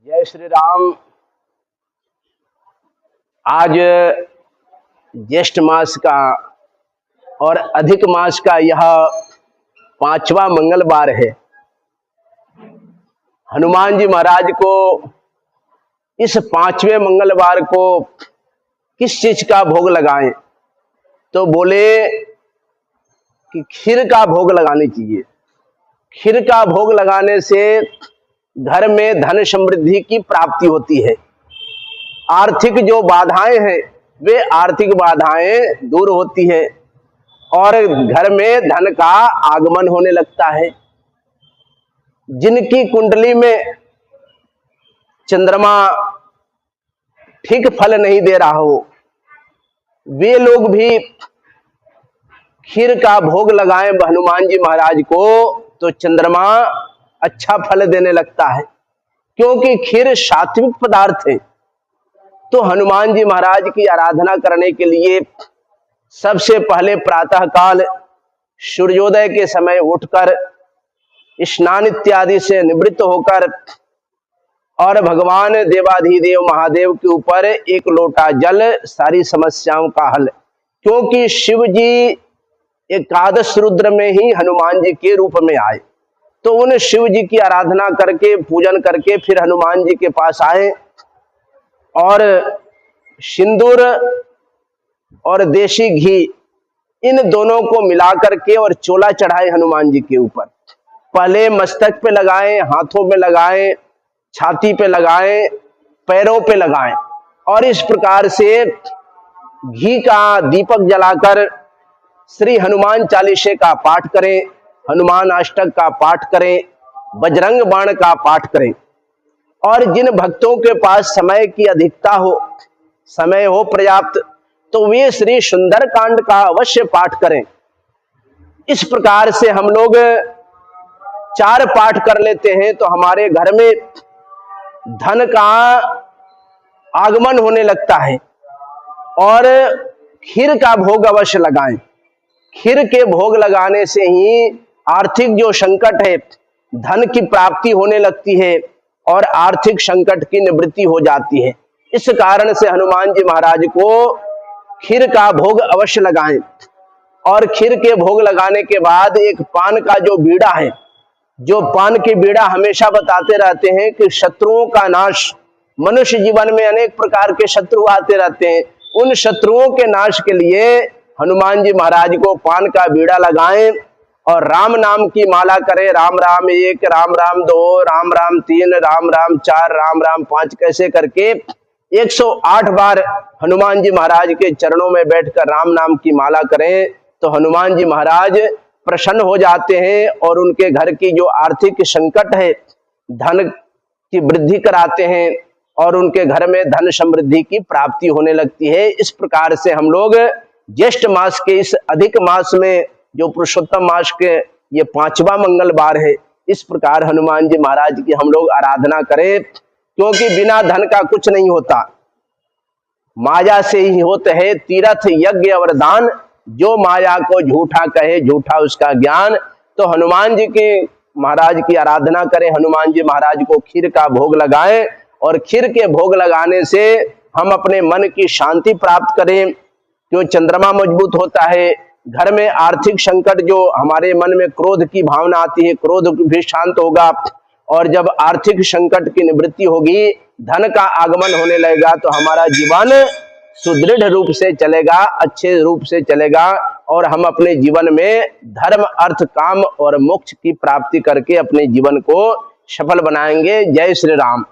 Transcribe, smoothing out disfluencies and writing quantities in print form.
जय श्री राम। आज ज्येष्ठ मास का और अधिक मास का यह 5वां मंगलवार है। हनुमान जी महाराज को इस 5वें मंगलवार को किस चीज का भोग लगाएं, तो बोले कि खीर का भोग लगाने चाहिए। खीर का भोग लगाने से घर में धन समृद्धि की प्राप्ति होती है। आर्थिक जो बाधाएं हैं वे आर्थिक बाधाएं दूर होती है और घर में धन का आगमन होने लगता है। जिनकी कुंडली में चंद्रमा ठीक फल नहीं दे रहा हो, वे लोग भी खीर का भोग लगाएं हनुमान जी महाराज को, तो चंद्रमा अच्छा फल देने लगता है। क्योंकि खीर सात्विक पदार्थ है। तो हनुमान जी महाराज की आराधना करने के लिए सबसे पहले प्रातः काल सूर्योदय के समय उठकर स्नान इत्यादि से निवृत्त होकर और भगवान देवाधिदेव महादेव के ऊपर एक लोटा जल, सारी समस्याओं का हल। क्योंकि शिव जी एकादश रुद्र में ही हनुमान जी के रूप में आए, तो उन शिव जी की आराधना करके पूजन करके फिर हनुमान जी के पास आए और सिंदूर और देसी घी इन दोनों को मिला करके और चोला चढ़ाए हनुमान जी के ऊपर। पहले मस्तक पे लगाएं, हाथों पे लगाएं, छाती पे लगाएं, पैरों पे लगाएं और इस प्रकार से घी का दीपक जलाकर श्री हनुमान चालीसे का पाठ करें, हनुमान अष्टक का पाठ करें, बजरंग बाण का पाठ करें। और जिन भक्तों के पास समय की अधिकता हो, समय हो पर्याप्त, तो वे श्री सुंदर कांड का अवश्य पाठ करें। इस प्रकार से हम लोग 4 पाठ कर लेते हैं तो हमारे घर में धन का आगमन होने लगता है। और खीर का भोग अवश्य लगाएं। खीर के भोग लगाने से ही आर्थिक जो संकट है, धन की प्राप्ति होने लगती है और आर्थिक संकट की निवृत्ति हो जाती है। इस कारण से हनुमान जी महाराज को खीर का भोग अवश्य लगाएं। और खीर के भोग लगाने के बाद एक पान का जो बीड़ा है, जो पान की बीड़ा हमेशा बताते रहते हैं कि शत्रुओं का नाश, मनुष्य जीवन में अनेक प्रकार के शत्रु आते रहते हैं, उन शत्रुओं के नाश के लिए हनुमान जी महाराज को पान का बीड़ा लगाएं और राम नाम की माला करें। राम राम 1, राम राम 2, राम राम 3, राम राम 4, राम राम 5 कैसे करके 108 बार हनुमान जी महाराज के चरणों में बैठकर राम नाम की माला करें, तो हनुमान जी महाराज प्रसन्न हो जाते हैं और उनके घर की जो आर्थिक संकट है, धन की वृद्धि कराते हैं और उनके घर में धन समृद्धि की प्राप्ति होने लगती है। इस प्रकार से हम लोग ज्येष्ठ मास के इस अधिक मास में, जो पुरुषोत्तम मास के ये 5वां मंगलवार है, इस प्रकार हनुमान जी महाराज की हम लोग आराधना करें। क्योंकि बिना धन का कुछ नहीं होता, माया से ही होते है तीर्थ यज्ञ और दान। जो माया को झूठा कहे, झूठा उसका ज्ञान। तो हनुमान जी के महाराज की आराधना करें, हनुमान जी महाराज को खीर का भोग लगाएं और खीर के भोग लगाने से हम अपने मन की शांति प्राप्त करें। जो चंद्रमा मजबूत होता है, घर में आर्थिक संकट, जो हमारे मन में क्रोध की भावना आती है, क्रोध भी शांत होगा और जब आर्थिक संकट की निवृत्ति होगी, धन का आगमन होने लगेगा, तो हमारा जीवन सुदृढ़ रूप से चलेगा, अच्छे रूप से चलेगा और हम अपने जीवन में धर्म, अर्थ, काम और मोक्ष की प्राप्ति करके अपने जीवन को सफल बनाएंगे। जय श्री राम।